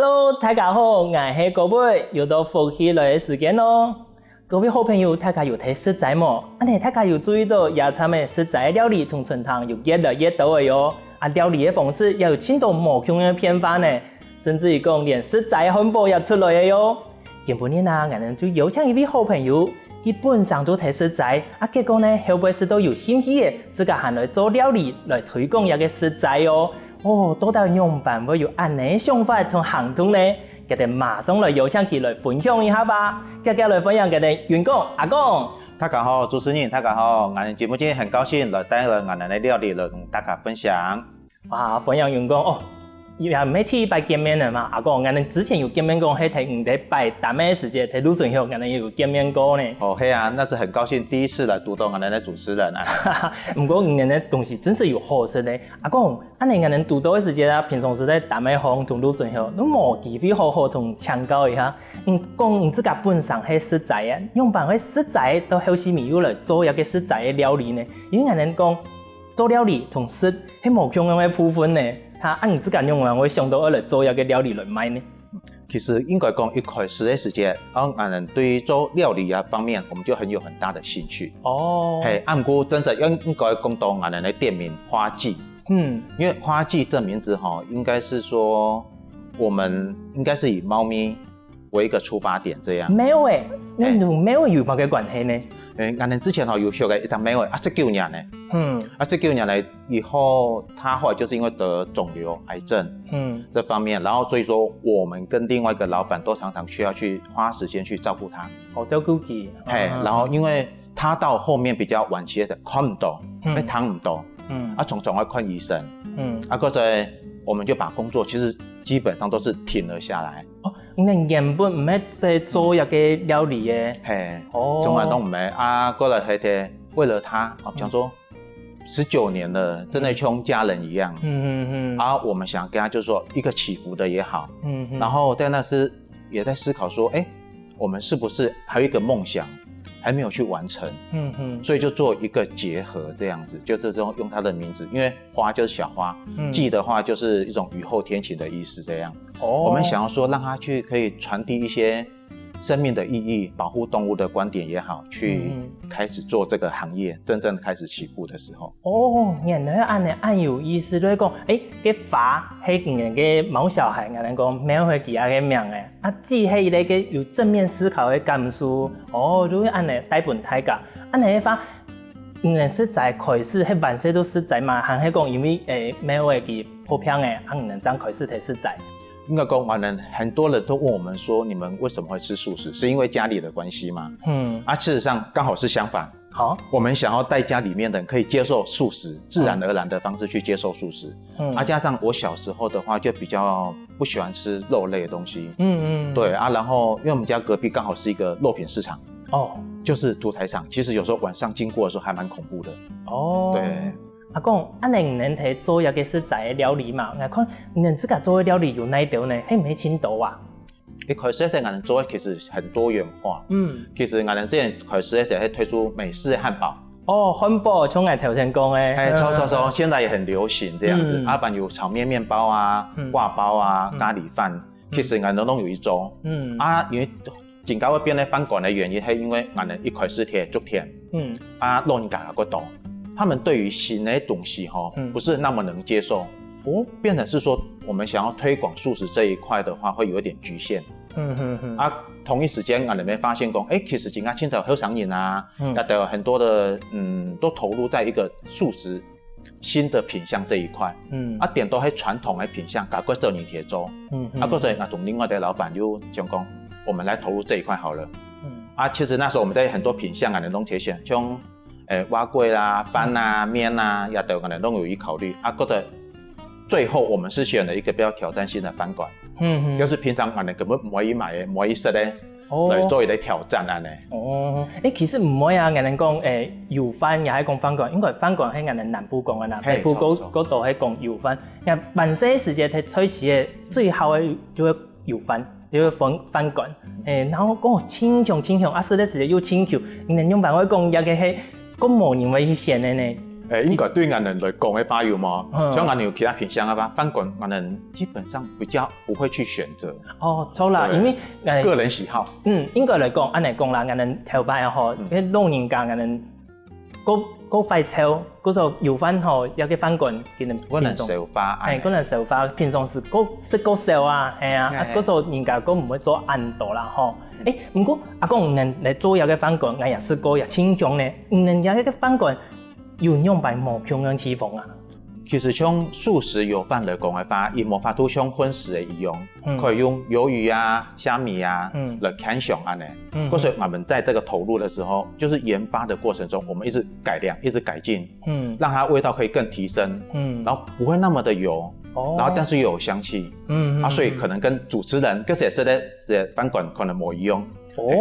Hello， 大家好，我是高伟，又到福气来的时间咯。各位好朋友，大家有睇食材冇？大家有注意到野餐的食材料理同春堂有越来越多的哟。料理的方式也有很多唔同的变化呢，甚至于讲连食材汉堡也出来的哟。今日我哋就邀請一位好朋友，佢本身都睇食材，結果呢後輩是都有興趣嘅，自家行來做料理來推廣一個食材哦。到底樣辦會有安呢想法同行動呢？佢哋馬上來邀請佢來分享一下吧。佢哋來分享佢哋員工阿公。大家好，主持人大家好，我哋節目今天很高興來帶來我哋的料理來同大家分享。哇，分享員工哦。也沒第一擺見面了嘛，阿公，我哋之前有見面過，係第五擺大咩時間，喺魯順鄉，我哋有見面過呢。哦，係啊，那是很高興第一次來督導我哋的主持人啊。不過我哋的東西真是有好食的，阿公，我哋督導的時間啊，平常時在大咩鄉同魯順鄉，都冇機會好好同請教一下。講你自家本身係食材啊，用辦法食材到後時咪要來做一個食材的料理呢？因為我哋講做料理同食係冇共樣的部分呢。你自家用會想到來做一個料理來賣呢？其實應該講一開始的時間，我們對於做料理啊方面，我們就很有很大的興趣。哦，按估真正應該講到我們的店名花季。因為花季這名字應該是說我們應該是以貓咪為一個出發點，這樣。沒有誒，你同貓有乜嘅關係呢？我們之前有學嘅一隻貓19年呢。19年來以後，他後來就是因為得腫瘤、癌症，這方面，然後所以說我們跟另外一個老闆都常常需要去花時間去照顧他。照顧佢。然後因為他到後面比較晚期的，看唔到，躺唔到，常常要看醫生，嗰陣我們就把工作其實基本上都是停了下來。你原本唔係在做一個料理嘅，從來都唔係過來係為了他，想說19年了，真的像家人一樣。我們想跟他就是說一個祈福的也好，然後在那時也在思考說，我們是不是還有一個夢想還沒有去完成？所以就做一個結合這樣子，就是用他的名字，因為花就是小花，季的話就是一種雨後天晴的意思這樣。我們想要說讓他去可以傳遞一些生命的意義，保護動物的觀點也好，去開始做這個行業，真正開始起步的時候。原來按有意思，就是講，個花係人個毛小孩，我哋講貓係其他個名嘅，季係一個有正面思考的感受。如果按嚟帶本大家，按嚟花，食材開始係萬事都食材嘛，還係講因為貓係佢普遍嘅，能這樣開始睇食材。應該講，很多人都問我們說，你們為什麼會吃素食？是因為家裡的關係嗎？事實上剛好是相反。我們想要帶家裡面的人可以接受素食，自然而然的方式去接受素食。加上我小時候的話，就比較不喜歡吃肉類的東西。對然後因為我們家隔壁剛好是一個肉品市場。就是屠宰場，其實有時候晚上經過的時候還蠻恐怖的。對。阿公，你能睇做一個食材的料理嘛？我看你自家做的料理有哪道呢？係唔係青島啊？一開始我們做的其實很多元化。其實我們之前開始係推出美式漢堡。漢堡像我頭先講的。錯，現在也很流行這樣子。不然有炒麵麵包啊、掛包啊、咖喱飯，其實我們都有一種。因為點解會變得翻滾的原因係因為我們一開始貼足甜。老人家嗰度。他們對於新的東西不是那麼能接受，變成是說我們想要推廣素食這一塊的話，會有一點局限。同一時間我哋沒發現其實今家現在有好上癮啊，也有很多的都投入在一個素食新的品項這一塊。點都係傳統的品項，搞個週年鐵做。嗰陣我同另外的老闆就講講，我們來投入這一塊好了。其實那時候我們在很多品項我哋都挑選，像蛙粿啦、飯啊、麵啊，也都我們都有一考慮。覺得最後我們是選了一個比較挑戰性的飯館，就是平常我們根本唔可以買嘅，唔可以食嘅，來做一個挑戰啊呢。其實唔可以啊，我哋講油飯也係講飯館，因為飯館喺我哋南部講嘅啦，北部嗰度係講油飯。萬些時間睇取次嘅最後嘅就係油飯。就是飯館，然後講清香，食的時候又清口，你用辦法講一個係咁無人會去選的呢？应该对俺人来讲的话有吗？像俺人有其他品相的话，饭馆俺人基本上比较不会去选择。哦，错啦，因为个人喜好。应该来讲，按来讲啦，俺人头摆啊吼，迄老人家俺人嗰快炒，嗰时候油饭吼，有个饭馆给人可能烧花，可能烧花，平常时嗰食嗰烧啊，系啊，嗰时候人家嗰唔会做暗度啦吼。不过阿公人来做有个饭馆，我也试过也倾向呢，人家一个饭馆有用白冇平安起风啊。其实像素食油饭来讲的话，伊无法度像荤食的一样，可以用鱿鱼啊、虾米啊来看上安呢。所以我们在这个投入的时候，就是研发的过程中，我们一直改良、一直改进，让它味道可以更提升，然后不会那么的油，然后但是又有香气，所以可能跟主持人跟谁说的饭馆可能冇一样。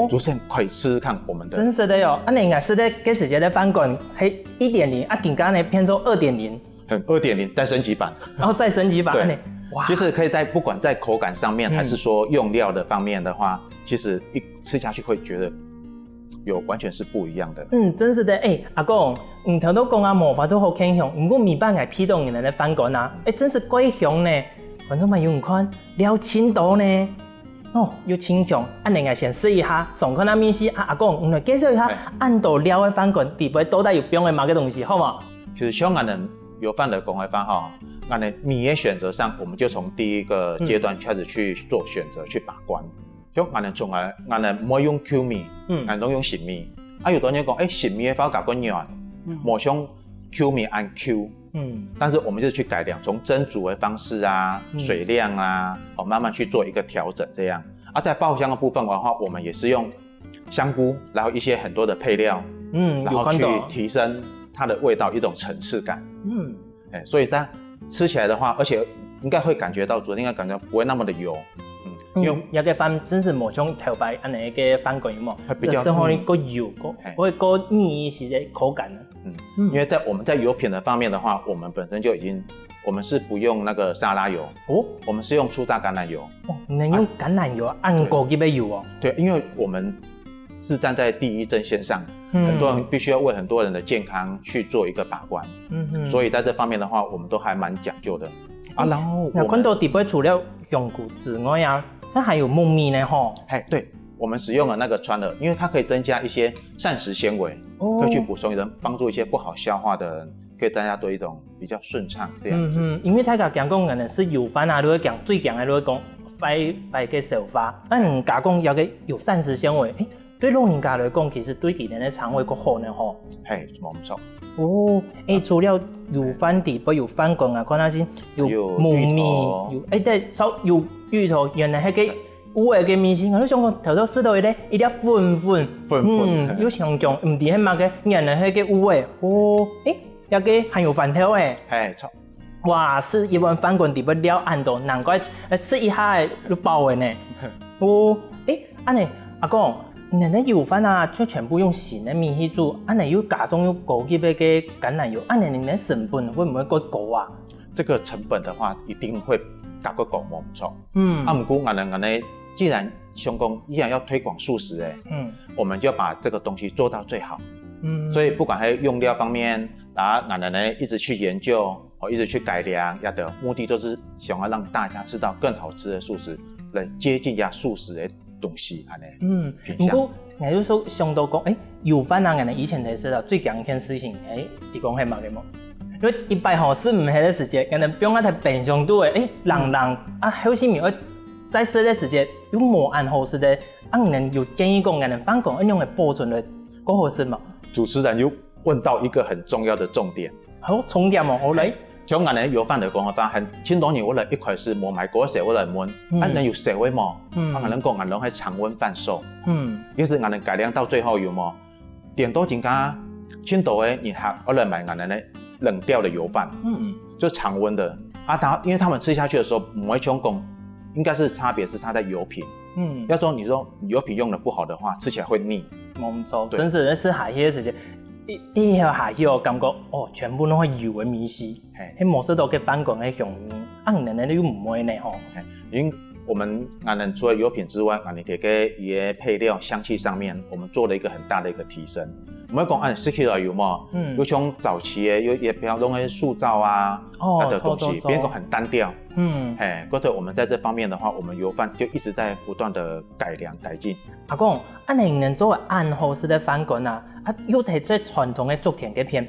主持人可以试试看我们的。真是的哟，你应该是在给时间的饭馆系1.0，更加呢变做2.0。2.0再升级版，然后再升级版，对，哇，就是可以在不管在口感上面，还是说用料的方面的话，其实一吃下去会觉得有完全是不一样的。真是的，阿公，头都讲啊，魔法都好倾向，不过米饭系批动人的饭馆啊，真是贵香呢，反正嘛有看了青岛呢。有倾向，你应先试一下，上看那面试阿公，来介绍一下按道料的饭馆，比不到底有变的某个东西，好吗？其实像俺们油饭的讲的话哈，俺们米的选择上，我们就从第一个阶段开始去做选择，去把关。像俺们从来，俺们唔用 Q 米，俺都用新米。有的人讲，新米的话搞个软，冇像 Q 米按 Q。但是我们就去改良，从蒸煮的方式啊、水量啊，慢慢去做一个调整，这样。在爆香的部分的话，我们也是用香菇，然后一些很多的配料，然后去提升它的味道一种层次感。所以它吃起来的话，而且应该会感觉到，应该感觉不会那么的油。因为有个饭真是冇像头摆安尼个饭馆嘛，比较生活里个油，个腻是的口感呢。因为我们在油品的方面的话，我们本身就已经，我们是不用那个沙拉油我们是用初榨橄榄油。能用橄榄油按枸杞的油对，因为我们是站在第一阵线上，很多人必须要为很多人的健康去做一个把关。所以在这方面的话，我们都还蛮讲究的。然后我看到底部除了香菇之外啊，它还有木米呢吼。对，我们使用了那个川耳，因为它可以增加一些膳食纤维，可以去补充人，帮助一些不好消化的人，可以大家多一种比较顺畅这样子。因为大家讲的是油饭啊，都会讲最讲的都会讲快嘅消化，人家讲有个有膳食纤维，对老人家来讲，其实对佢哋嘅肠胃更好呢吼。冇错。除了有饭底部有饭馆啊，看下先有木米，有芋头，原来迄个有诶个面线，我都想讲头试到咧，一粒粉，有香酱，唔伫迄嘛个，原来迄个有诶，有个还有饭条诶，错。哇，是一碗饭馆底部了按到，难怪吃一下就饱诶呢。安尼阿公。人哋油饭啊，就全部用新的米去煮，你又加上有枸杞的橄榄油，你的成本会不会过高啊？这个成本的话，一定会加过高，冇错。不过我哋既然想讲依然要推广素食我们就要把这个东西做到最好。所以不管喺用料方面，然后我哋一直去研究，一直去改良，的目的都是想要让大家吃到更好吃的素食，来接近素食的东西安尼。不过我就说想到讲，油饭啊，以前才知道最强一件事情，你讲系乜嘅么？因为一般是唔系嘅时间，人不用喺平常都会，人好些面在食嘅时间有冇按好食的，人有建议讲人饭馆一样嘅保存的够好食嘛？主持人又问到一个很重要的重点。好，重点我来。像我哋油饭嚟講嘅話，很多年我哋一開始冇買過社會嚟問，人有社會冇？我哋講我哋係常溫販售，於是我哋改良到最後有冇？點多人家青島嘅人客，我哋買我哋咧冷掉的油飯，就常溫的因為他們吃下去的時候唔會像講，應該是差別是差在油品。要說你說油品用得不好的話，吃起來會膩。冇錯，真是吃海鮮嘅時間。一條下去我感覺全部都係油嘅米絲，喺冇食到嘅飯館嘅香味，人哋都唔會呢吼。因為我们除了油品之外，也给一些配料香气上面，我们做了一个很大的一个提升。我们讲10 kg 油嘛，有像早期的也比较弄些塑造啊，那的东西，变得很单调。或者我们在这方面的话，我们油饭就一直在不断的改良改进。阿公，你能作为暗号式的饭馆啊，又提最传统的竹田嘅片。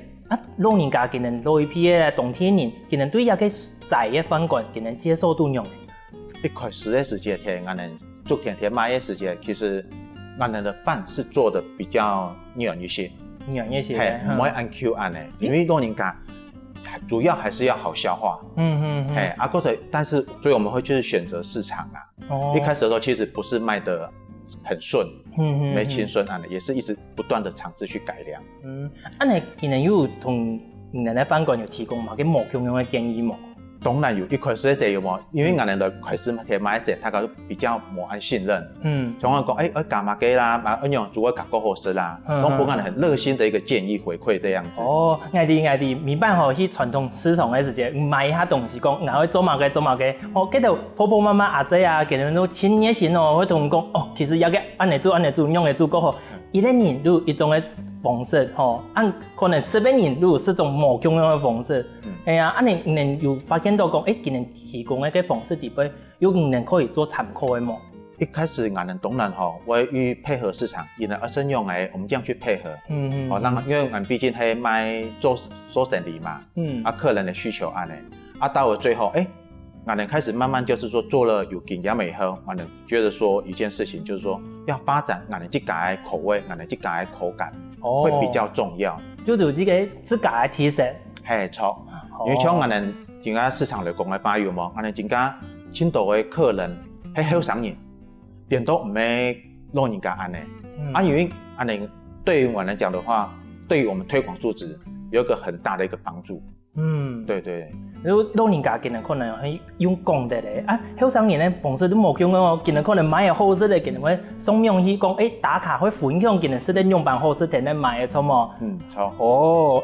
老人家佢能老一批嘅冬天人，佢能对一個窄嘅飯館，佢能接受度用。一開始的時間，我們竹田賣的時間，其實我們的飯是做的比較軟一些，唔會按 Q 按的，因為老人家主要還是要好消化。但是所以我們會就是選擇市場啦。一開始的時候其實不是賣得很順，沒清順按的，也是一直不斷的嘗試去改良。你佢能有同你哋飯館有提供嘛？啲無共用嘅建議冇？當然有，一開始嘅有冇？因為我們的開始買時，他個比較冇安信任。從我講，我幹嘛嘅啦？用煮個較夠好食啦。都不很熱心的一個建議回饋這樣子。我哋明白去傳統市場嘅時間，買一下東西講，我做嘛嘅。嗰度婆婆媽媽阿姐啊，佢哋都親熱心會同講，其實有嘅按嚟做，用嚟做嗰個，一個人都一種嘅方式，可能10個人都是種無共用嘅方式。你有發現到講，佢哋提供一個方式底邊，有人可以做參考嘅嗎？一開始我們當然會與配合市場，因為生用我們這樣去配合。因為我們畢竟係賣做生意嘛，客人的需求按呢，到了最後，我們開始慢慢就是說做了有經驗以後，我們覺得說一件事情就是說要發展我們自家的口味，我們自家的口感，會比較重要。就是自己自家的特色。錯。因為像我們而家市場嚟講嘅擺油嘛，我們而家青島嘅客人係好上癮，點都唔係老人家按呢。因為按呢對於我來講的話，對於我們推廣素質有一個很大的一個幫助。對。老人家可能係用講的咧，好上癮嘅方式都冇用哦，可能買嘅好食嘅，會送上去講，打卡會分享，是咧用辦好食嘅買嘅錯嘛。錯。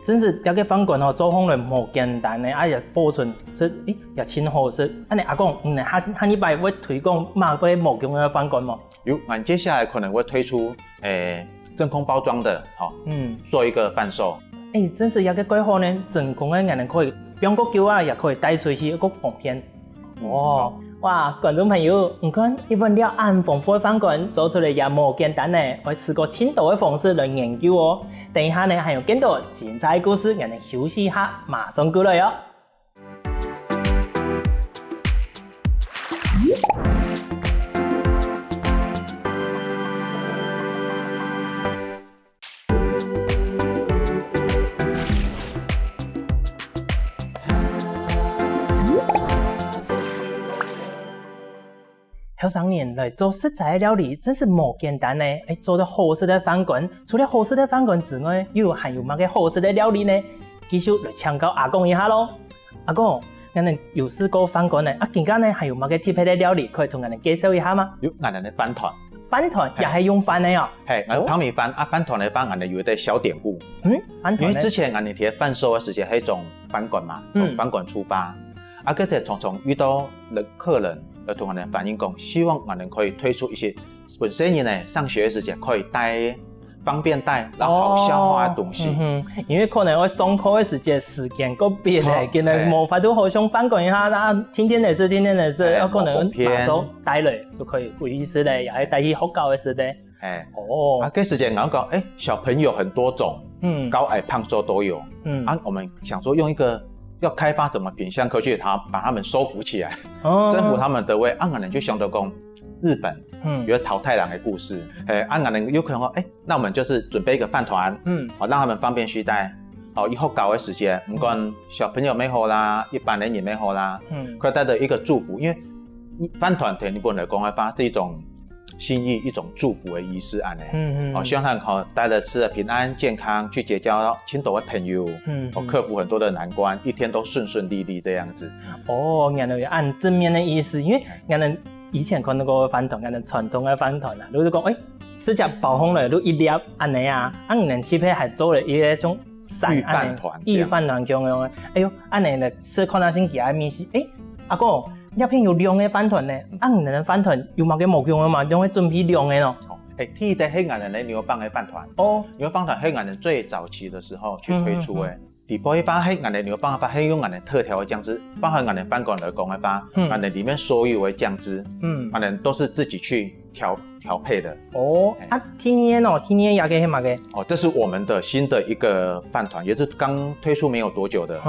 真是一個飯館做烘焙冇簡單嘅，也保存是也真好食。阿公，下禮拜會推廣乜嘢冇用嘅飯館嗎？有，我接下來可能會推出真空包裝的，做一個販售。真是一個規劃呢，真空嘅人可以用個叫也可以帶出去一個方便。哇，觀眾朋友，唔看一份料咁豐富嘅飯館做出嚟也冇簡單呢，我試過青島嘅方式來研究哦。等一下呢，還有更多精彩故事，我哋休息一下，馬上過來喲。後生人來做食材的料理，真是冇簡單呢！做得好食的飯館，除了好食的飯館之外，又還有乜嘅好食的料理呢？繼續來請教阿公一下咯。阿公，我哋有試過飯館呢？而家呢，還有乜嘅特別的料理可以同我哋介紹一下嗎？有，我哋嘅飯團。飯團也係用飯的哦。係，我湯米飯飯團的飯，我哋有一個小典故。飯團因為之前我哋喺販售嘅時間係從飯館嘛，從飯館出發，嗰陣常常遇到客人。同我哋反映講，希望我哋可以推出一些本身人呢上學嘅時間可以帶方便帶，然後好消化嘅東西。因為可能我上課嘅時間個別咧，可能冇法度好像飯館一下啦，天天嚟食，有可能馬上帶嚟就可以回憶式咧，又係帶去學校嘅時咧。嗰時間我講，小朋友很多種，高矮胖瘦都有。我們想說用一個。要開發什麼品項科去把他們收服起來，征服他們的胃。我們就想到講日本，有桃太郎的故事。我們有可能說，那我們就是準備一個飯團，讓他們方便攜帶。以後搞的時間，不管小朋友沒好啦，一般人也沒好啦，可以帶着一個祝福，因為飯團對日本來講，發是一種心意，一種祝福的儀式案咧。希望他們帶着吃的平安健康，去結交青島的朋友，克服很多的難關，一天都順順利利這樣子。我哋要按正面的意思，因為我哋以前看到個飯團，我哋傳統的飯團啊，都是講，吃只包紅了都一粒安尼啊，我哋特別還做了一種御飯團，御飯團咁樣的。哎呦，安尼咧吃看到先幾下面是，阿公。鸦片有凉的饭团呢，俺们的饭团有冇嘅冇用的嘛，用来准备凉的咯。第一代黑俺人的牛蒡的饭团哦，牛蒡团黑俺人最早期的时候去推出的。底部一把黑俺的牛蒡饭，黑用俺的特调的酱汁，包含俺的饭馆的公的吧，俺的里面所有的酱汁，俺人都是自己去调配的。哦，啊，天年哦，天年也给黑嘛给？哦，这是我们的新的一个饭团，也是刚推出没有多久的。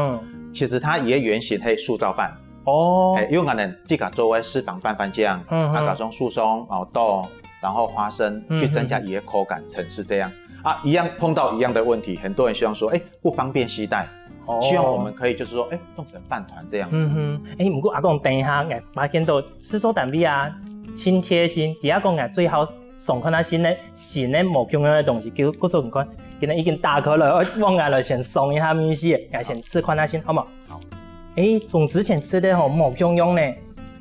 其实它也原型黑素燥饭。哦，用俺人自个作为私房拌饭酱，打上素松、熬豆，然后花生去增加椰口感，层次这样。啊，一样碰到一样的问题，很多人希望说，不方便携带，希望我们可以就是说，弄成饭团这样子。不过阿公等一下，发现到制作单位啊，真贴心，第二个最好送看那新的无用的东西，叫各种款，今天已经打开了，我来了先送一下米西，也先吃看那新，好吗？好。从之前吃的无用呢。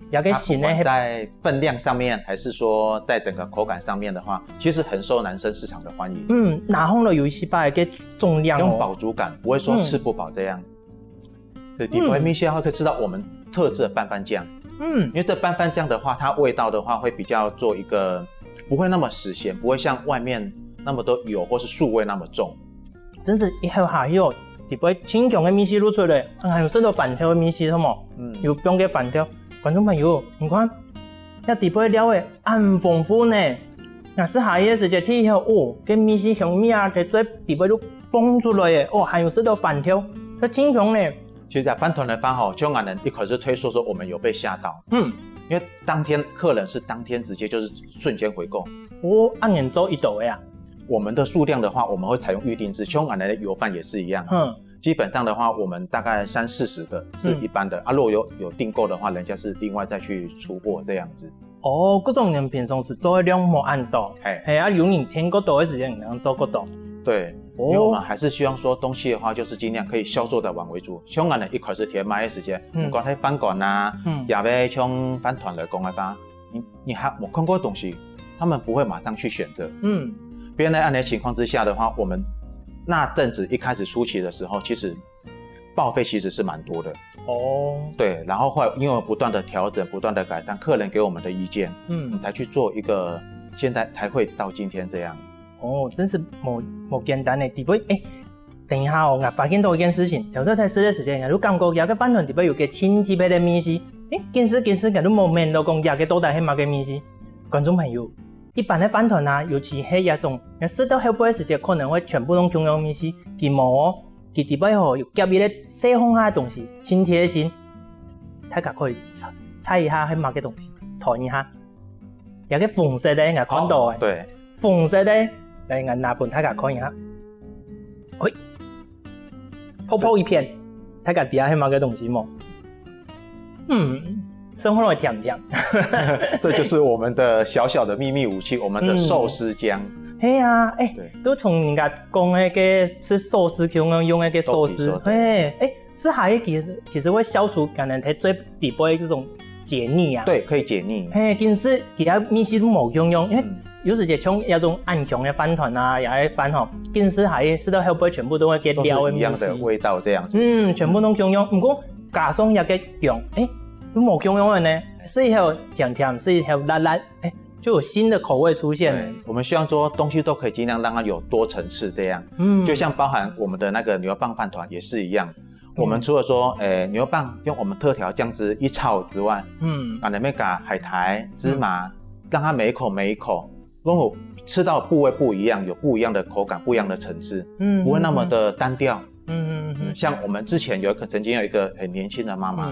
不管在分量上面，还是说在整个口感上面的话，其实很受男生市场的欢迎。拿红了有一些把个重量用饱足感，不会说吃不饱这样。对，底部米线会可以吃到我们特制的拌饭酱。因为这拌饭酱的话，它味道的话会比较做一个不会那么死咸，不会像外面那么多油或是素味那么重。真是以后还有底部清强的米线露出来，还有吃到饭条的米线，好冇？有不用给饭条。观众朋友，你看，那底部料的很丰富呢。那是下一个时间睇以后，跟米线香味啊，在底部都蹦出来的，还有吃到饭条，它挺香呢。其实饭团的饭就俺人一开始推出说我们有被吓到，因为当天客人是当天直接就是瞬间回购。按人做一道的呀。我们的数量的话，我们会采用预定制，像俺人的油饭也是一样。基本上的话，我们大概30-40个是一般的，如果有订购的话，人家是另外再去出货这样子。各种人平常时做的量冇按到，有人添过多的时间，能做过多。对，因为我们还是希望说东西的话，就是尽量可以销售的完为主。像俺人一开始填买的时间，不管喺饭馆啊，也要像饭团来讲的话，你还冇看过的东西，他们不会马上去选择。别人在按的情况之下的话，我们那阵子一开始初期的时候，其实报废其实是蛮多的。对，然后后来因为不断的调整，不断的改善，客人给我们的意见，才去做一个，现在才会到今天这样。真是冇简单的。底部等一下我发现到一件事情，有在吃的时间，如感觉有个饭团底部有个清甜的米线，件事都冇面到讲有个多大黑马嘅米线，观众朋友。一般的饭团啊，尤其是那种吃到后半的时间，可能会全部都用米线，佢冇佢底部有夹一啲细风下的东西，真贴心。大家可以猜一下係乜嘅东西，睇一下。有個紅色的，我看到嘅。對，紅色的，嚟我拿本大家看一下。泡泡一片，大家底下係乜嘅东西冇？生活会甜甜，这就是我们的小小的秘密武器，我们的寿司姜。嘿啊，都从人家讲那个吃寿司用那个寿司，是还其实会消除可能在最底部的这种解腻啊。对，可以解腻。但是其他米线都冇用，因为有时就像那种暗强的饭团啊，也系饭吼，但是还吃到后背全部都会给料的米线，都是一样的味道这样子。全部都用，不过加上那个姜，都冇用的呢，是以后甜甜，是以后辣辣，就有新的口味出现了。我们希望说东西都可以尽量让它有多层次这样，就像包含我们的那个牛蒡饭团也是一样。我们除了说，牛蒡用我们特调酱汁一炒之外，里面加海苔、芝麻，让它每一口让我吃到部位不一样，有不一样的口感，不一样的层次，不会那么的单调。像我们之前曾经有一个很年轻的妈妈。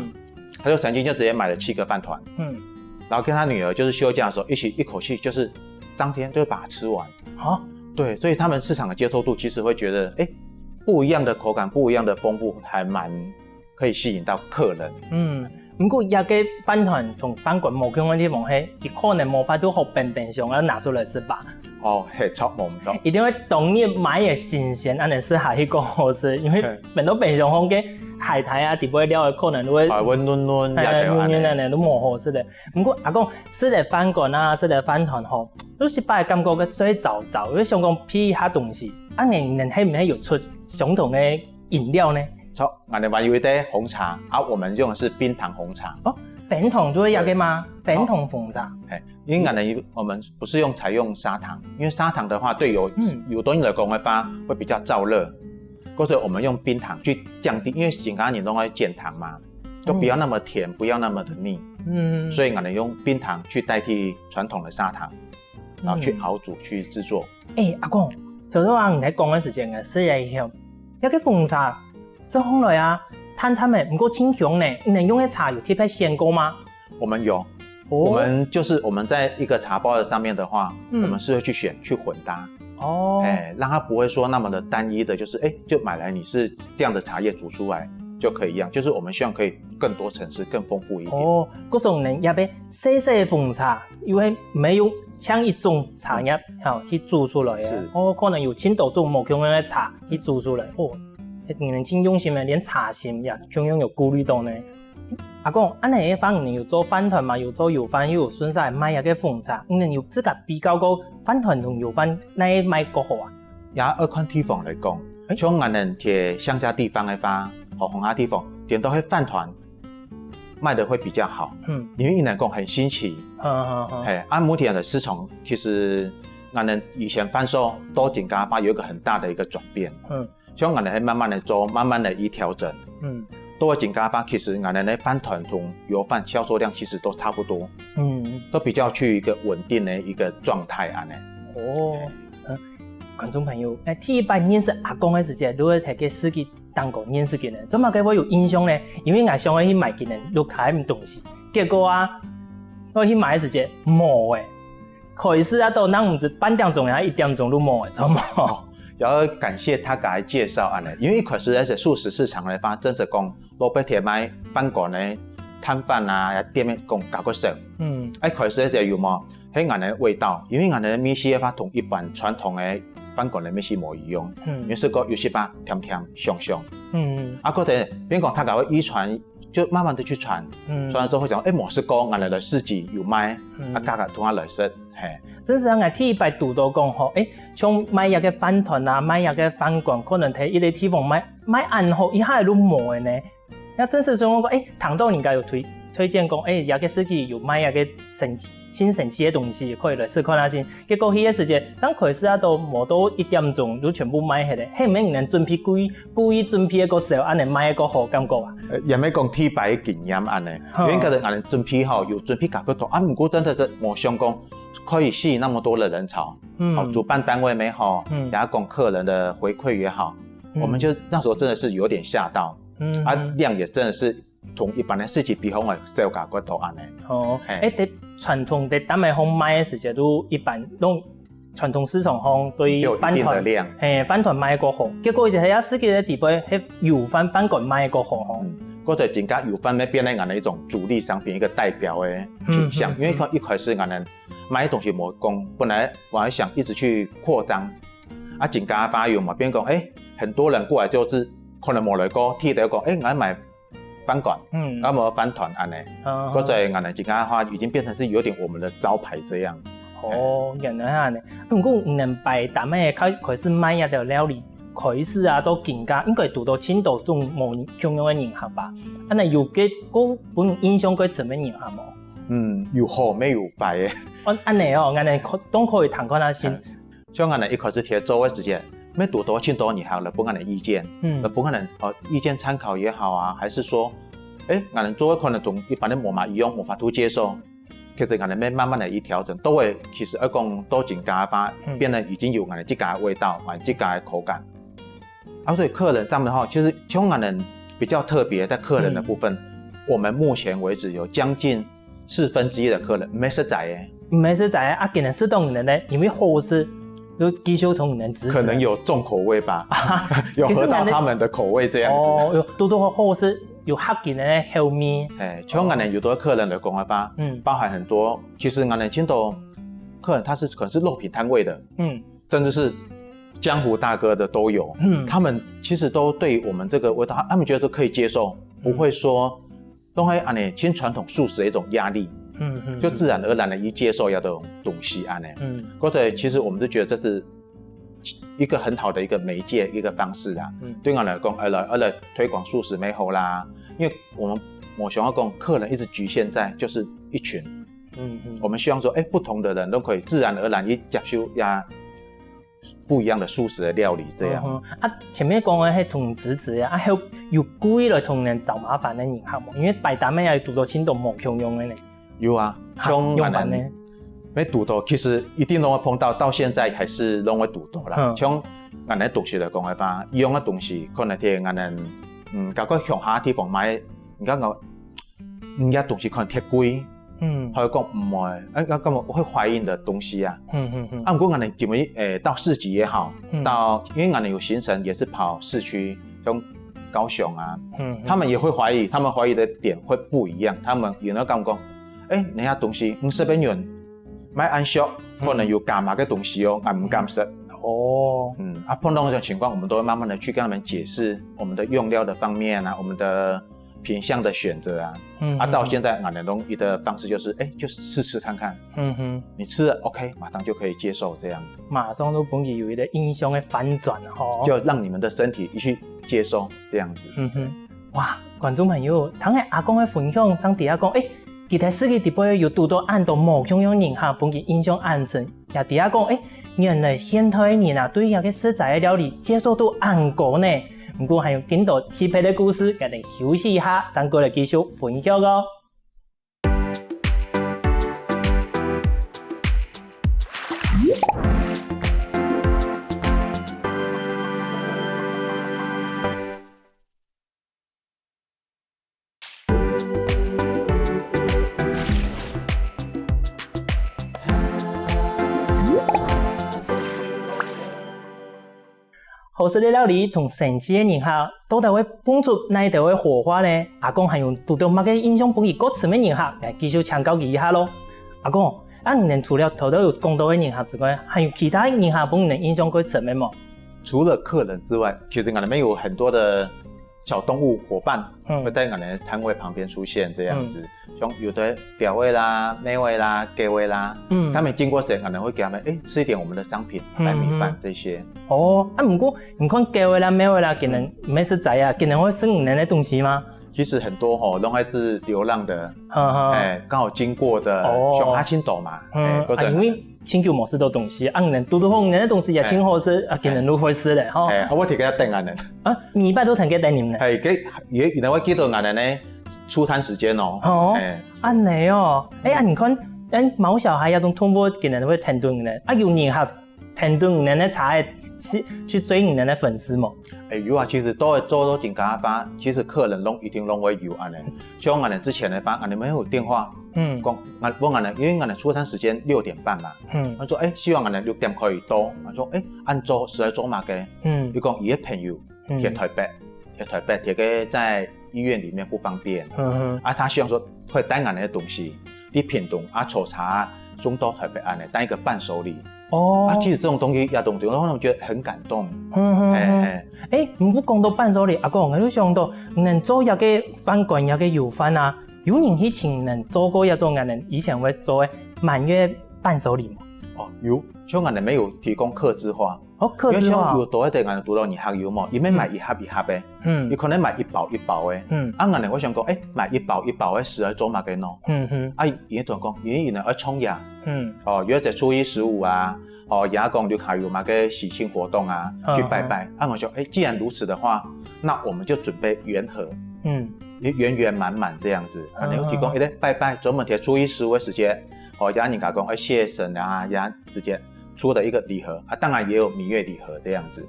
他就曾经就直接买了7个饭团，然后跟他女儿就是休假的时候一口气就是当天就把它吃完。对，所以他们市场的接受度其实会觉得，不一样的口感，不一样的丰富，还蛮可以吸引到客人。不过那个饭团从饭馆冇用的地方，佢可能冇法度好冰箱要拿出来吃吧。超冇唔到，一定会当日买的新鲜，安尼是下一个好吃，因为很多冰箱放嘅海苔啊，底部料的可能都会温润润，安尼都冇好吃的。不过阿公吃的饭馆啊，吃的饭团吼，都是把感觉嘅最早，因为想讲批下东西，安尼能系唔系有出相同的饮料呢？我们有一杯红茶，我们用的是冰糖红茶。粉桶就是那个吗？粉桶红茶。因为我们不是采用砂糖，因为砂糖的话对有的人来讲的话会比较燥热，或者我们用冰糖去降低，因为健康你都会减糖嘛，就不要那么甜，不要那么的腻。所以我们用冰糖去代替传统的砂糖，然后去熬煮去制作。阿公，头先話你喺講嘅時間嘅是係香，有個紅茶是烘來啊，淡淡嘅，唔過清香呢。你能用嘅茶有貼喺鮮過嗎？我們有，我們就是我們在一個茶包的上面的話，我們是會去選去混搭。讓它不會說那麼的單一的，就是就買來你是這樣的茶葉煮出來就可以一樣，就是我們希望可以更多層次、更豐富一點。嗰種人也俾細細嘅紅茶，因為沒有像一種茶葉去煮出來嘅。可能有青島種某種樣嘅茶去煮出來。你們真用心嘅，連茶心也種樣有顧慮到呢。阿公，安尼嘅方面有做飯團嘛？有做油飯，又有順勢賣嘅紅茶。你哋有自己比較過飯團同油飯，哪一賣較好啊？也二款地方來講，像我們喺鄉下地方嘅話，和紅下地方點到去飯團賣得會比較好。因為來講很新奇。按目前的市場，其實我們以前販售多景咖啡有一個很大的一個轉變。像我們會慢慢的做，慢慢的一調整。多景咖啡其實我們的飯團同油飯銷售量其實都差不多。都比較去一個穩定的一個狀態安尼。觀眾朋友，第一擺認識阿公嘅時間，如果睇嘅司機當個認識嘅人，怎麼解會有印象呢？因為我想去買嘅人都睇唔東西，結果我去買嘅時間冇誒，開始到咱唔知半點鐘呀1點鐘都冇誒，怎麼？要感謝他給介紹安尼，因為一開始喺素食市場嚟講，真係講老闆鐵買飯館咧、攤販啊、店面講搞個食。一開始就有冇？喺我哋嘅味道，因為我哋嘅米線法同一般傳統嘅飯館嘅米線冇一樣，因為是個有些吧甜甜香香。嗰陣邊講他搞個遺傳，就慢慢的去傳，傳完之後會講，冇試過我哋嘅市集有賣，價格同我來食，真是我第一擺讀到講吼，像買一個飯團啊，買一個飯館，可能喺一個地方買暗號一下都冇嘅呢。那真是說講，糖豆人家有推薦講，有個司機有買一個新神奇的東西，可以來試看下先。結果迄個時間，咱開始都冇到1點鐘，都全部買下來。係唔係人準備故意準備一個時候，安尼買一個好感覺啊？也咪講體擺經驗安尼，因為覺得人準備好，有準備搞個多啊。不過真的是冇想講可以吸引那麼多的人潮。主辦單位也好，也講客人的回饋也好，我們就那時候真的是有點嚇到。量也真的是同一般的市集比紅嘅銷價個多安尼。在傳統的丹麥烘賣嘅時間都一般，用傳統市場烘對飯團，飯團賣個好。結果喺司機嘅地位，喺油飯飯館賣個好。嗰個真正油飯咧變成我哋一種主力商品，一個代表嘅品項。因為一開始我哋賣東西冇講，本來我還想一直去擴張，真咖啡油嘛變講，很多人過來就是可能冇來過，聽到講，我賣飯館，我冇飯團安尼，嗰陣我哋真咖啡已經變成是有點我們的招牌這樣。原來係安尼。不過唔能擺但係開始賣一條料理，開始都更加應該讀到青島種冇咁樣嘅人客吧？安尼有嘅嗰本印象佢怎麼人客冇？有好沒有壞嘅。安尼我哋都可以談看下先。像我哋一開始貼做嘅時間。沒讀到青島人客，來幫我哋意見，來幫我哋意見參考也好啊，還是說，我哋做可能同一般的無法一樣，無法度接受，其實我哋慢慢嚟一調整，都會其實講多進加法，變得已經有我哋自家的味道，我哋自家的口感。所以客人他們其實像我哋比較特別，在客人的部分，我們目前為止有將近1/4的客人唔係實在嘅，唔係實在啊，可能是當人咧，因為好事。就繼續同人支持，可能有重口味吧，有合到他們的口味這樣子。多多好是有客人的後面。像我哋有多客人來講嘅話，包含很多。其實我哋青島客人他是可能是肉品攤位的，甚至是江湖大哥的都有。他們其實都對我們這個味道，他們覺得都可以接受，不會說都會安尼親傳統素食的一種壓力。就自然而然的一接受要的東西安呢。或者其實我們就覺得這是一個很好的一個媒介，一個方式啊。對我來講，來推廣素食美好啦，因為我們我想要讲客人一直局限在就是一群，我们希望说，不同的人都可以自然而然去接受呀不一样的素食的料理这样。前面讲的係同子子啊，還有故意來同人找麻煩的人客冇，因為擺檔咩係讀到青島冇用嘅呢。有啊，像我們沒讀到，其實一定都會碰到現在還是都會讀到啦。像我們讀書來講嘅話，一樣嘅東西可能係我們嗰個鄉下地方買，而家我人家東西可能太貴。還有講唔會，根本會懷疑的東西啊。不過我們因為到市集也好，因為我們有行程也是跑市區，像高雄啊，他們也會懷疑，他們懷疑的點會不一樣。他們有人講，人家東西食邊樣買按熟，可能有加碼嘅東西哦，我唔敢食。碰到這種情況，我們都會慢慢的去跟他們解釋我們的用料的方面啊，我們的品項的選擇啊，到現在我們都一的方式就是，就是試試看看，你吃了 OK， 馬上就可以接受這樣子，馬上都本有一個印象的反轉就讓你們的身體一去接受這樣子。哇，觀眾朋友，聽下阿公的分享，張底下講，其他世界地方有多多按到某種樣人哈，本嘅印象安正，也底下講，原來現代人啊，對一個食材的料理接受度安高呢。不過還有更多特別的故事，我哋休息一下，再過來繼續分享哦。好食的料理同神奇的人客，到底會蹦出哪一條嘅火花呢？阿公還有讀到乜嘅印象本意歌詞嘅人客，嚟繼續請教佢一下咯。阿公，你除了頭頭有講到嘅人客之外，還有其他人客本你印象過深嘅嗎？除了客人之外，其實我們有很多的小動物夥伴會在我們的攤位旁邊出現，這樣子，像有的表位啦、妹位啦、gay位啦，他們經過時，可能會給他們吃一點我們的商品，白米飯這些。不過你看 gay位啦、妹位啦，可能沒食材啊，可能會剩你的東西嗎？其實很多都還是流浪的，剛好經過的，像阿青島嘛，因為青島冇食到東西，你們多多紅人的東西也挺好吃，可能都會吃的哈。我提給他等人呢，米飯都提給等你們。原來我記得人呢出攤時間哦。你哦，你看，毛小孩也都通過可能會聽到人，有人客聽到人的菜去追人的粉絲嘛。有啊，其實都會做到真假吧。其實客人一定都會有安尼，像我哋之前的吧，我哋沒有電話，講我哋因為我哋出攤時間6點半嘛，我說希望我哋6點可以到，我說按做實在做嘛嘅，你講有些朋友喺台北，這個在醫院裡面不方便，他希望說會帶我哋的東西，啲品種抽查送到台北安尼，當一個伴手禮。其實這種東西也懂得，讓我覺得很感動。如果講到伴手禮，阿公我就想到，能做一個飯館，一個油飯啊，有人以前能做過一種人以前會做嘅滿月伴手禮嗎？有，像我哋沒有提供客製化。客製化。有多一點我哋讀到二客有嘛，伊免買一盒一盒嘅，伊可能買一包一包嘅。我哋我想講，買一包一包嘅實在做嘛嘅喏。伊同講，伊原來要衝呀。如果在初一十五啊，也講就還有嘛個喜慶活動啊，去拜拜。我說，既然如此的話，那我們就準備圓盒，圓圓滿滿這樣子。你提供一個拜拜，專門喺初一十五嘅時間，也人家講謝神啊，也直接出的一個禮盒當然也有蜜月禮盒這樣子。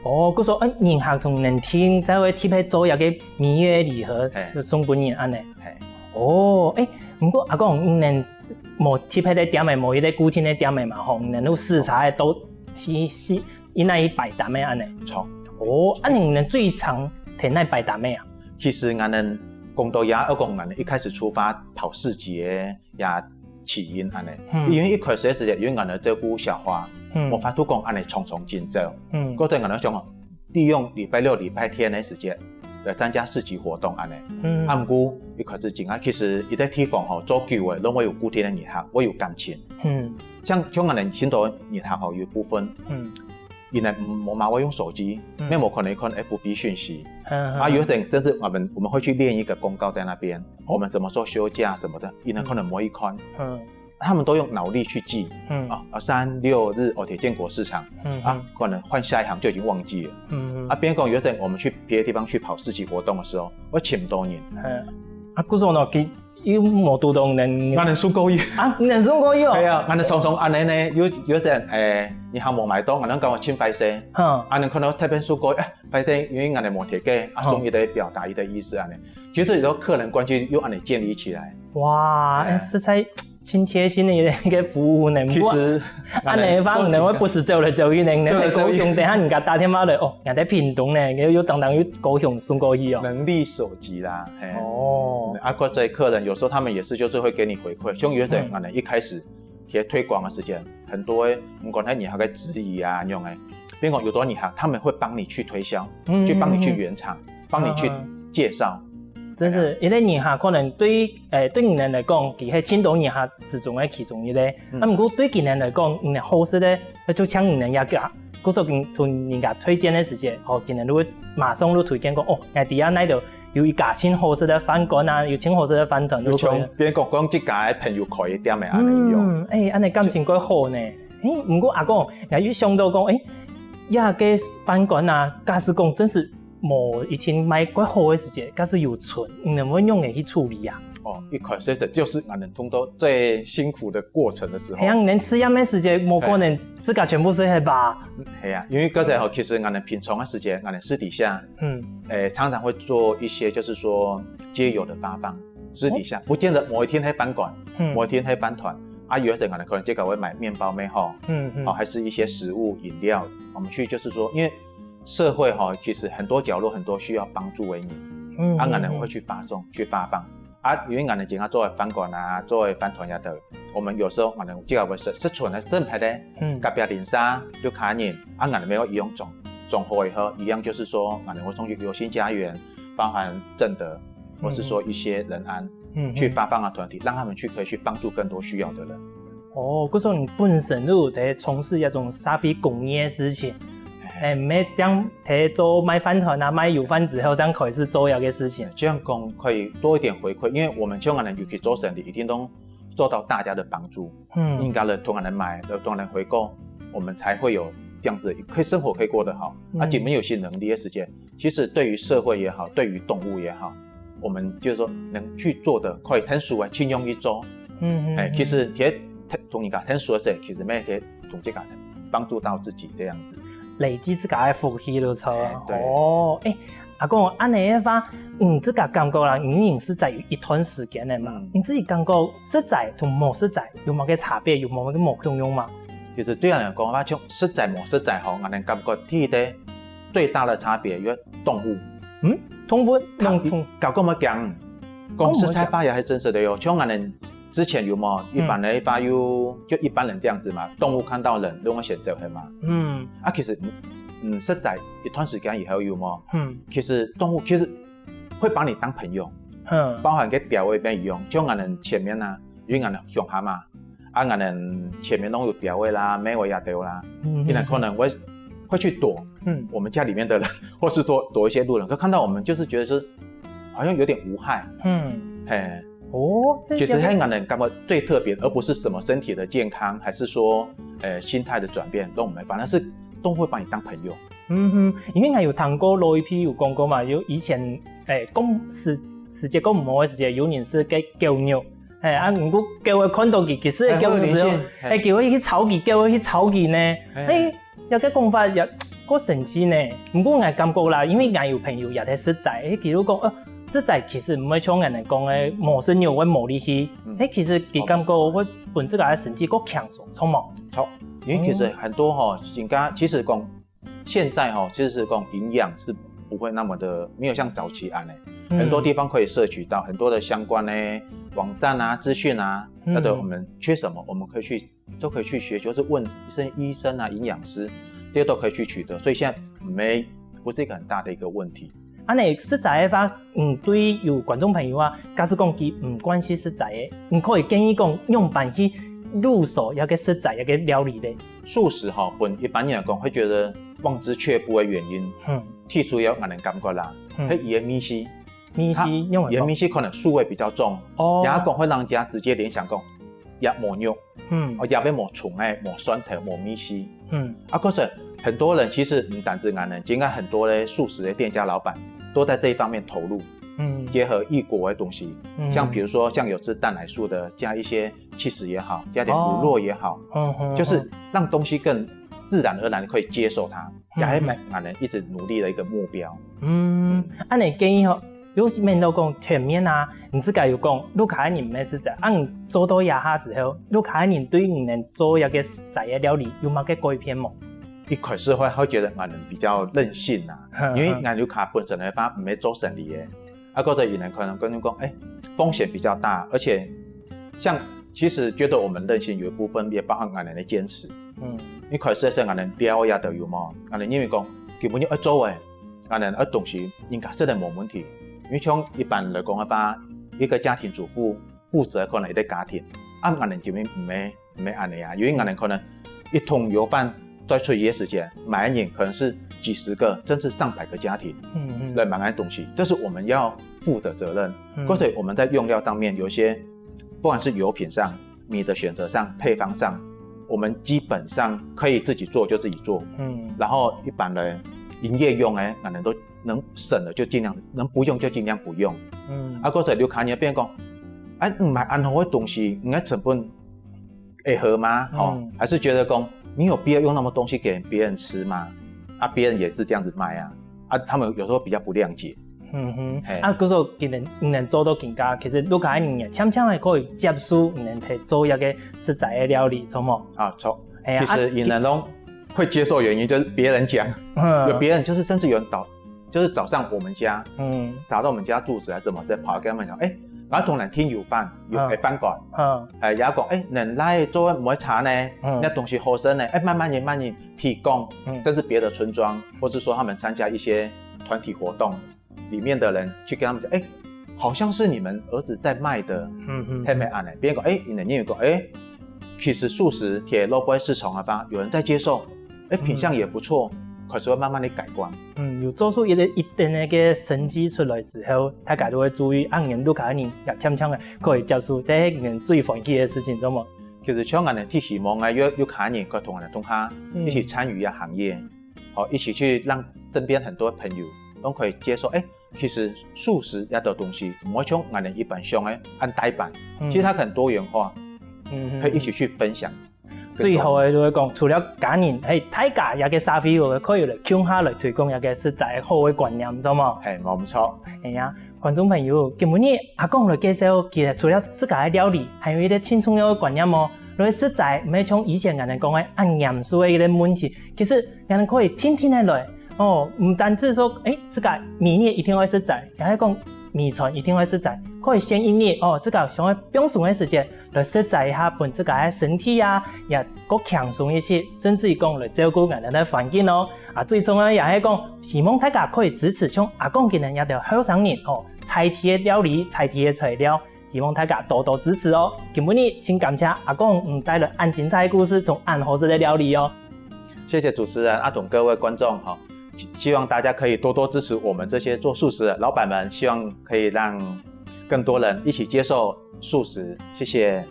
佢說人客同人聽，才會貼喺做一個蜜月禮盒，就送俾人安尼。不過阿公能冇貼喺啲點嘅，冇一個固定嘅點嘅嘛，能夠食材都是以那一擺檔嘅安尼。錯。你能最常睇那擺檔嘅啊？其實我哋講到也有講，我哋一開始出發跑市集嘅也起因安尼，因為一開始嘅時間，因為我哋照顧小花，我發覺講安尼重重緊張，嗰陣我哋想利用禮拜六、禮拜天嘅時間來參加市集活動安尼。不過一開始真啊，其實一個地方做久嘅，都會有固定嘅人客，會有感情。像我哋青島人客有部分，因为我妈会用手机，没有可能看 FB 讯息。有点甚至我们会去练一个公告在那边，我们什么时候休假什么的，因为可能没一看。他们都用脑力去记。3、6日铁建国市场。可能换下一行就已经忘记了。边讲有点我们去别的地方去跑市集活动的时候，我请多年。古时候呢，有冇拄到人？我能送过去。能送过去哦。系啊，我能常常安尼呢，有阵你行冇买到，我能跟我请拜神。能可能特别送过去，拜神因为我能冇贴给，终于得表达伊的意思安尼，其实有时候客人关系又安尼建立起来。哇，实在真贴心的一个服务呢。其实，安尼方人我不是走来走去呢，你在高雄等下人家打电话来人在屏东呢，又当于高雄送过去哦。能力所及啦。或者客人有时候他们也是就是会给你回馈，像有些人一开始贴推广的时间，很多不管你还在质疑啊那种边讲有多你还他们会帮你去推销，去帮你去原厂，帮你去介绍。真是，因为年下可能对对人来讲，佢係青岛年下之中嘅其中一個。不過對佢人來講，人好事咧，就搶人家嘅。嗰時候同人家推薦嘅時間，佢人都會馬上都推薦講，人哋啊，呢度有一家清好食嘅飯館啊，有清好食嘅飯團都可以。邊講即家嘅朋友開一點嘅安尼用。安尼感情幾好呢。不過阿公，又要想到講，呀個飯館啊，假使講真是。某一天買quite好的時間，假使有存，你能不能用嚟去處理啊？一開始就是我們通到最辛苦的過程的時候。你吃飲嘅時間，冇可能自家全部食係吧？係啊，因為嗰陣其實我們平常嘅時間，我們私底下，常常會做一些就是說街友的發放，私底下不見得某一天喺飯館，某一天喺飯團，有時我們可能這個會買麵包咩還是一些食物飲料，我們去就是說，因為社會其實很多角落很多需要幫助為民，我們會去發送去發放，因為我們經常作為飯館啊，作為飯團的，我們有時候我們這個會是存的正牌的，隔壁鄰舍就看人，我們沒有一樣總和以後一樣就是說，我們會送去友心家園，包含正德，或是說一些仁安，去發放的團體，讓他們可以去幫助更多需要的人。嗰時候你本身都有在從事一種消費公益的事情。唔係將睇做賣飯團啊，賣油飯之後，當開始做一個事情。這樣講可以多一點回饋，因為我們香港人尤其做生意，一定都做到大家的幫助。應該人同人買，同人回購，我們才會有這樣子，可以生活可以過得好。而且沒有些能力的時間，其實對於社會也好，對於動物也好，我們就是說能去做的，可以聽數輕用一周。其實同人家聽數的時候，其實咩嘢同這個幫助到自己這樣子。累積自家嘅福氣就錯。阿公，安尼嘅話，自家感覺啦，你是在於一段時間嘅嘛，你自己感覺實在同冇實在有冇嘅差別，有冇嘅冇共用嘛？其實對人嚟講話，像實在冇實在我哋感覺睇的最大的差別有動物。動物？搞咁樣講實在法也係真實的喲，像我哋之前有冇一般人發有就一般人這樣子嘛，動物看到人都會選擇係嘛。其實實在一段時間以後有冇？其實動物其實會把你當朋友，包含個調位邊一樣，像我哋前面啊，因為我哋熊蛤蟆，我哋前面都有調位啦，咩位也都有啦，你可能會去躲，我們家裡面的人，或是躲一些路人，可看到我們就是覺得是好像有點無害，其實係我哋感覺最特別，而不是什麼身體的健康，還是說心態的轉變，都唔係，反正是都會把你當朋友。因為我有聽過老一批有講過嘛，有以前世界講唔好嘅時候，有人是嘅叫牛，如果叫佢看到佢，其實係叫佢之後，叫佢去炒佢，叫佢去炒佢呢，有個講法又好神奇呢。不過我感覺啦，因為我有朋友也係實在，佢都講實在其實唔係像人哋講嘅冇生肉或冇力氣，其實佢感覺我本自家嘅身體夠強壯，錯冇？錯，因為其實很多人家其實講現在其實講營養是不會那麼的，沒有像早期安嘅，很多地方可以攝取到很多的相關的網站啊、資訊啊，那我們缺什麼，我們都可以去學，就是問醫生啊、營養師，這些都可以去取得，所以現在不是一個很大的一個問題。你實在嘅話，對有觀眾朋友啊，假使講佢唔關係實在嘅，你可以建議講用辦去入手一個食材一個料理咧？素食哈，一般人講會覺得望之卻步的原因，剔除有人感覺啦，係伊嘅米絲，因為米絲可能素味比較重，然後講會讓人家直接聯想講也冇肉，也要冇蟲誒，冇蒜頭，冇米絲，可是很多人其實唔單止俺人，應該很多的素食的店家老闆都在這一方面投入。結合異國的東西，像比如說像有吃蛋奶素的，加一些起司也好，加點乳酪也好，就是讓東西更自然而然可以接受它，也係俺人一直努力的一個目標。按你建議吼，有面到講前面啊，你自己有講，你看你咩食材，你做到一下之後，你看你對你能做一個食材的料理有冇個改變冇？一開始會覺得俺人比較任性啊，因為俺有卡本身的話唔係做生意的。或者有人可能跟你講，風險比較大，而且像其實覺得我們任性有一部分也包含俺人的堅持。一開始係俺人標也都有嘛，俺人因為講基本要做嘅，俺人東西應該真係冇問題。因為像一般來講嘅話，一個家庭主婦負責可能一個家庭，俺人就唔係按呢啊，因為俺人可能一桶油飯再出一夜時間，買一年可能是幾十個甚至上百個家庭來買安東西，這是我們要負的責任。或者我們在用料上面有一些，不管是油品上、米的選擇上、配方上，我們基本上可以自己做就自己做。然後一般的營業用呢，可能都能省的就盡量，能不用就盡量不用。或者你看你變講，買安好的東西，應該成本會合嗎？還是覺得講你有必要用那麼東西給別人吃嗎？別人也是這樣子賣啊，他們有時候比較不諒解。嗰時你能做到更加，其實你看你常常係可以接受，你能做一個食材的料理，錯冇？錯。其實你能都會接受原因就是別人講，有別人就是甚至有人就是早上我們家，找到我們家住址還是怎麼，再跑跟他們講，我同人天有飯飯館，有講能來做抹茶呢，那東西好食呢，慢慢提供，甚至別的村莊，或是說他們參加一些團體活動，裡面的人去跟他們講，好像是你們兒子在賣的，係咪啊？別人講，你能認為講，其實素食鐵肉不會市場的話，有人在接受，品相也不錯。開始會慢慢地改觀。有做出一定的個成績出來之後，大家都會注意，人都看你也悄悄的可以接受，這是人最歡喜的事情，懂嗎？其實像我哋提希望啊，有看人可同我哋同下一起參與一行業，一起去讓身邊很多朋友都可以接受。其實素食一道東西唔會像我哋一般上的按呆板，其實它很多元化，可以一起去分享。最後嘅就會講，除了家人，大家也嘅社會可以嚟共下來推廣一個實在好嘅觀念，知嘛？係冇錯。係啊，觀眾朋友，今日阿公嚟介紹，其實除了自家嘅料理，還有一啲輕重要嘅觀念喎。你實在唔係像以前人哋講嘅按嚴肅嘅一啲問題，其實人哋可以聽聽嚟，唔單止說，這個米粒一定要實在，也係講米飯一定要實在，可以先一年這個想要放鬆的時間來實在一下本自己的身體啊，也更輕鬆一些，甚至於講來照顧人哋的環境哦。最重要也係講，希望大家可以支持像阿公今日一條後生人菜地的料理、菜地的材料，希望大家多多支持哦。今日請感謝阿公帶來按精彩的故事，從按好食的料理哦。謝謝主持人阿董，各位觀眾希望大家可以多多支持我們這些做素食的老闆們，希望可以讓更多人一起接受素食。謝謝。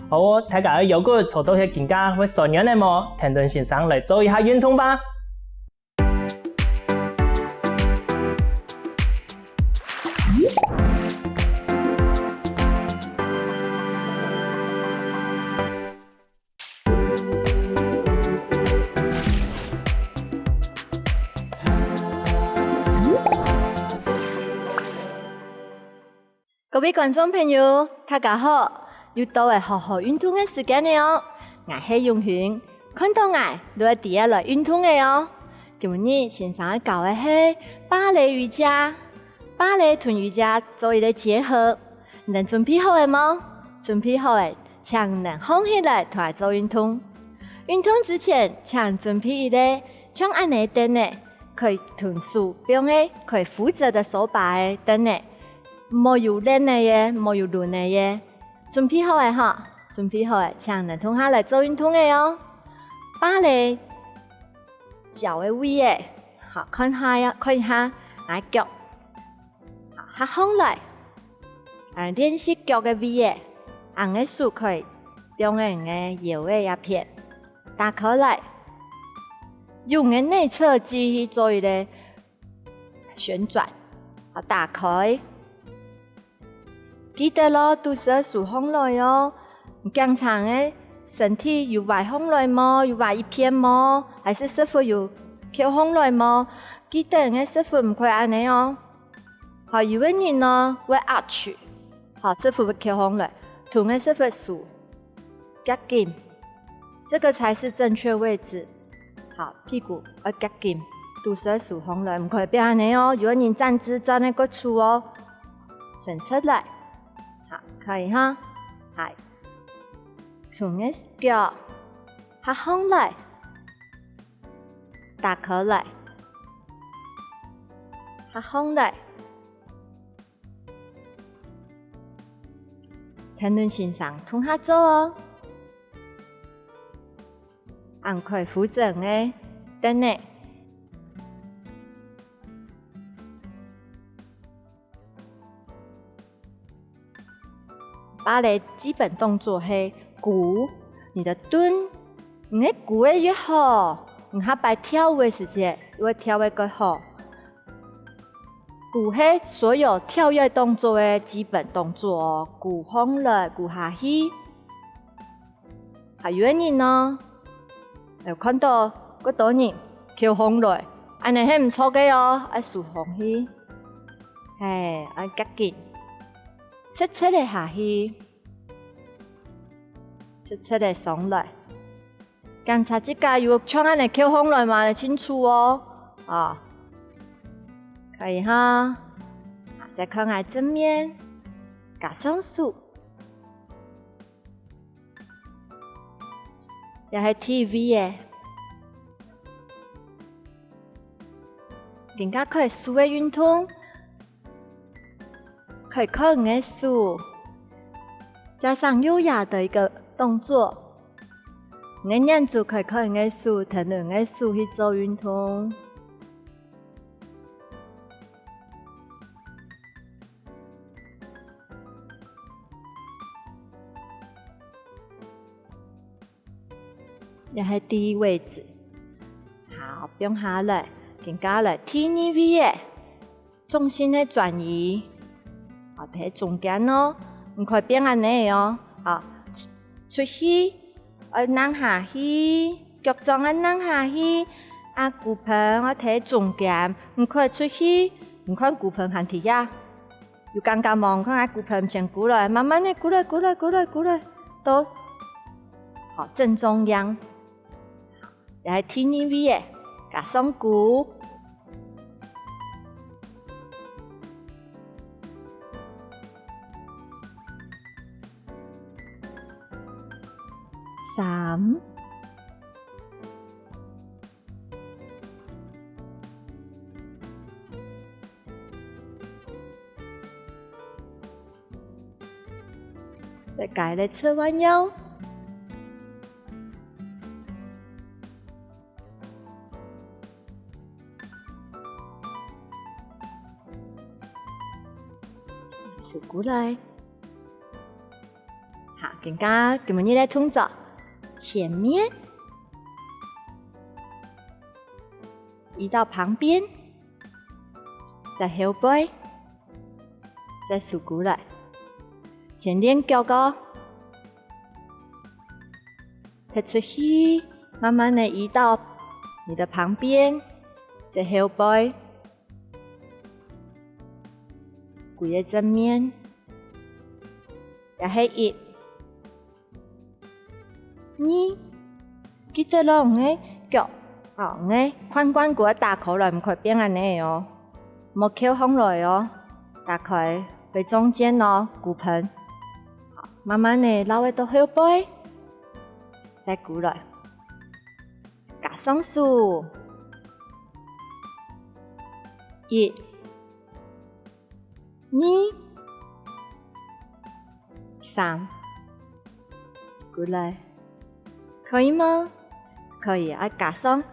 好，大家如果做到些更加會順利的麼？聽段先生來做一下運動吧。各位觀眾朋友，大家好！又到係好好運動嘅時間了哦。我係永興，看到我都係第一來運動嘅哦。今日先生教嘅係芭蕾瑜伽，芭蕾同瑜伽做一個結合。你哋準備好嘅嗎？準備好嘅，請能放起來同我做運動。運動之前，請準備一個像安尼凳嘅，可以臀豎並嘅，可以扶着的手把嘅凳嘅。冇有練嘅嘢，冇有輪嘅嘢，準備好嘅哈，准備好誒，請人同下來做運動嘅哦。把你腳嘅位誒，好看下呀，看一下眼腳，下放來，練習腳嘅位誒，人嘅手可以用人嘅腰嘅一片打開來，用嘅內側肌去做一個旋轉，好打開。記得咯，肚臍豎放來哦。經常誒身體有外放來麼？有外一片麼？還是師傅有翹放來麼？記得誒師傅唔可以安尼哦。好，有個人呢會壓住，好，師傅會翹放來，同誒師傅數夾緊，這個才是正確位置。好，屁股要夾緊，肚臍豎放來，唔可以變安尼哦。有個人站姿站喺個處哦，伸出來。好，可以哈，係，從嘅腳下放來，打開來，下放來，聽輪先生同下做哦，按佢扶正嘅，等你。芭蕾基本動作係鼓，你的蹲，你的鼓會越好，你下擺跳舞的時間會跳得更好。鼓係所有跳躍動作的基本動作哦，鼓放來，鼓下去。還有個人呢，有看到嗰多人翹放來，安尼係唔錯嘅哦，要豎放去，係要夾緊。切切地下去，切切地上來。剛才這個有像安尼翹放來嘛，你清楚哦。啊，可以哈。再看下正面，夾雙手，又係 TV 嘅，更加可以數嘅運動。可以靠你的手，加上優雅的一個動作，你的眼珠可以靠你的手，睇你的手去做運動。又係第一位置，好，變下來，更加來 TV 嘅，重心的轉移。好，睇中間咯，唔可以變安尼哦。好，出去，我扔下去，腳掌我扔下去，骨盆我睇中間，唔可以出去，唔看骨盆向地下，有尷尬望看骨盆先過來，慢慢的過來，到好正中央，又係 TV 嘅，加上鼓。3，再改嚟側彎腰，數過來，好，更加咁樣嚟動作。前面移到旁邊，再後背，再數過來，先練腳個，踢出去，慢慢地移到你的旁邊，再後背，跪喺正面，又係1、2，記得咯，我嘅腳，我嘅髖關節打開來，唔可以變安尼哦，冇翹放來哦，打開喺中間咯，骨盆，好，慢慢地拉回到後背，再過來，夾雙手，1、2、3。过来，可以吗？可以啊，加上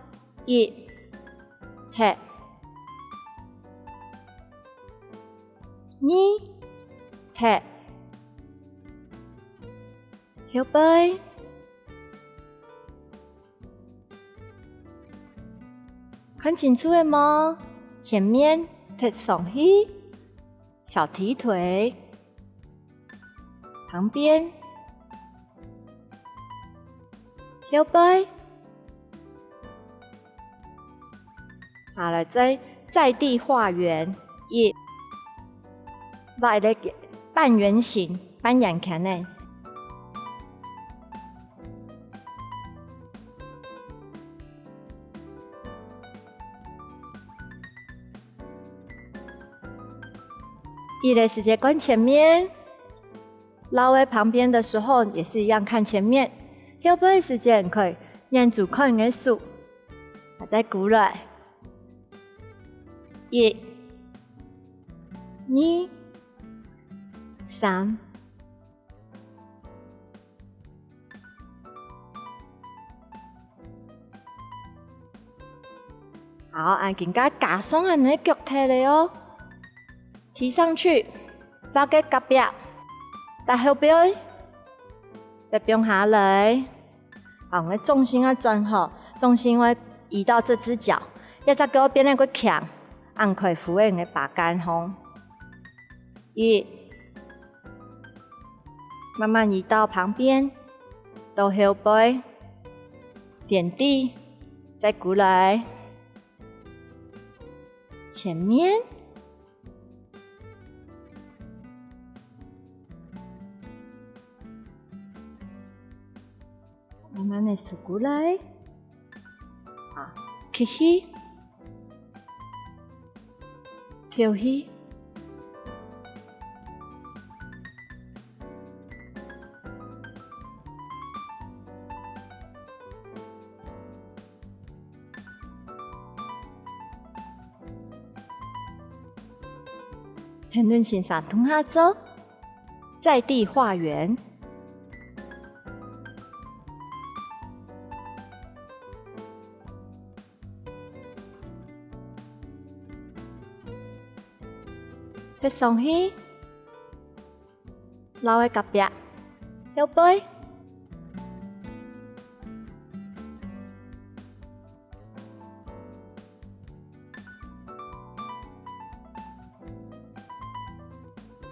一踢二踢后背，看清楚了吗？前面踢上去，小提腿，旁边后背。好了，在地画圆，一画一个半圆形，半圆形呢。一的时间看前面，绕在旁边的时候也是一样看前面。后背的时间可以沿住看的数，再过来。一、二、三，好，按更加加上按你脚踢了哦，提上去，把个隔壁，在后边，再并下来，好，我重心要转好，重心要移到这只脚，一只脚变那个强。按开扶的你把杆吼，一，慢慢移到旁边，到后背，点地，再过来，前面，慢慢的数过来，啊，起起。跳起，天轮形上通下走，在地画圆。踢上去，绕喺隔壁，後背，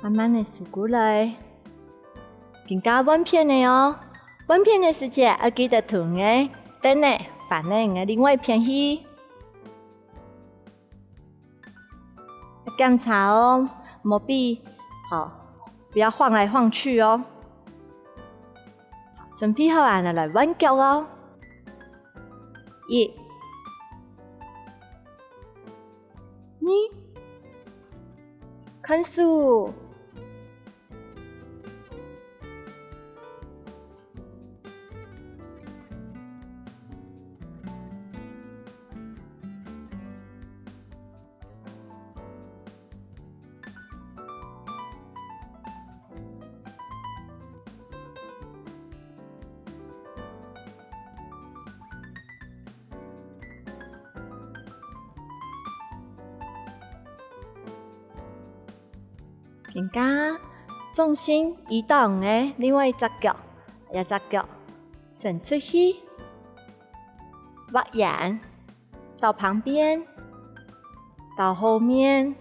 慢慢的數過來，更加穩片的哦。穩片的時節要記得同嘅等呢，反呢嘅另外一片去。檢查哦，毛筆好，不要晃來晃去哦。準備好啊，來彎腳哦。一、二，看數。更加重心移到嘅另外一隻腳，伸出去，畫圓到旁邊，到後面，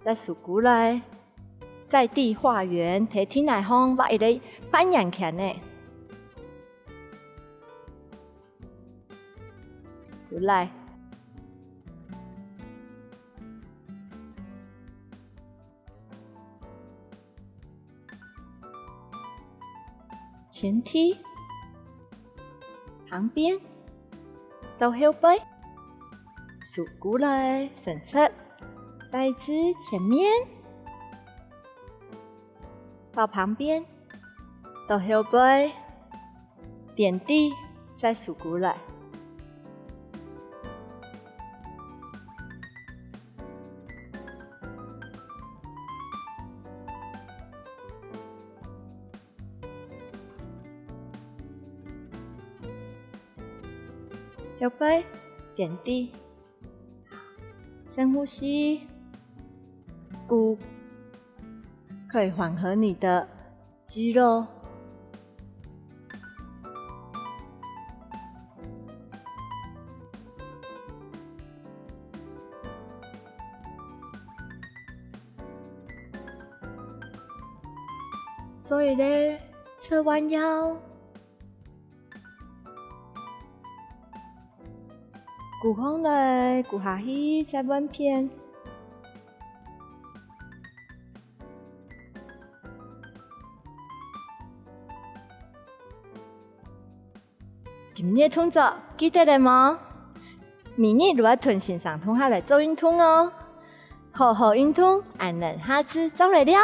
再數過來，在地畫圓，睇天來方畫一個半圓形嘅，過來。前踢，旁邊，到後背，數過來，伸出，再一次前面，到旁邊，到後背，點地，再數過來。腰背、垫底，深呼吸，鼓可以缓和你的肌肉。所以咧，侧弯腰，鼓上来，鼓下去，再弯偏。今日动作记得了吗？明日如果臀线上痛下来做运动哦，好好运动，俺能下次再来了。